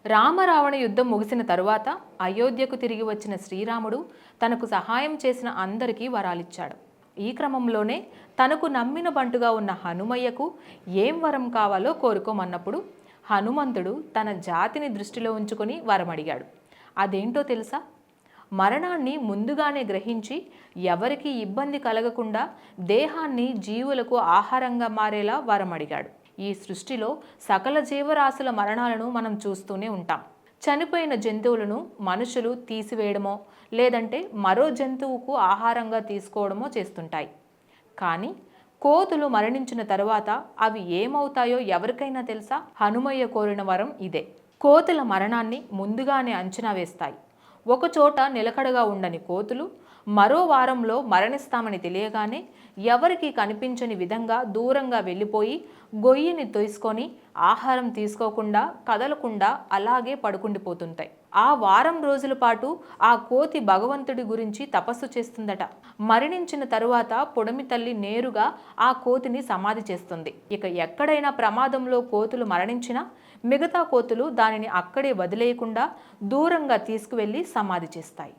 రామరావణ యుద్ధం ముగిసిన తరువాత అయోధ్యకు తిరిగి వచ్చిన శ్రీరాముడు తనకు సహాయం చేసిన అందరికీ వరాలిచ్చాడు. ఈ క్రమంలోనే తనకు నమ్మిన బంటుగా ఉన్న హనుమయ్యకు ఏం వరం కావాలో కోరుకోమన్నప్పుడు హనుమంతుడు తన జాతిని దృష్టిలో ఉంచుకొని వరం అడిగాడు. అదేంటో తెలుసా? మరణాన్ని ముందుగానే గ్రహించి ఎవరికి ఇబ్బంది కలగకుండా దేహాన్ని జీవులకు ఆహారంగా మారేలా వరం అడిగాడు. ఈ సృష్టిలో సకల జీవరాశుల మరణాలను మనం చూస్తూనే ఉంటాం. చనిపోయిన జంతువులను మనుషులు తీసివేయడమో లేదంటే మరో జంతువుకు ఆహారంగా తీసుకోవడమో చేస్తుంటాయి. కానీ కోతులు మరణించిన తరువాత అవి ఏమవుతాయో ఎవరికైనా తెలుసా? హనుమయ్య కోరిన వరం ఇదే. కోతుల మరణాన్ని ముందుగానే అంచనా వేస్తాయి. ఒకచోట నిలకడగా ఉండని కోతులు మరో వారంలో మరణిస్తామని తెలియగానే ఎవరికి కనిపించని విధంగా దూరంగా వెళ్ళిపోయి గొయ్యిని తోసుకొని ఆహారం తీసుకోకుండా కదలకుండా అలాగే పడుకుండిపోతుంటాయి. ఆ వారం రోజుల పాటు ఆ కోతి భగవంతుడి గురించి తపస్సు చేస్తుందట. మరణించిన తరువాత పొడమి తల్లి నేరుగా ఆ కోతిని సమాధి చేస్తుంది. ఇక ఎక్కడైనా ప్రమాదంలో కోతులు మరణించినా మిగతా కోతులు దానిని అక్కడే వదిలేయకుండా దూరంగా తీసుకువెళ్ళి సమాధి చేస్తాయి.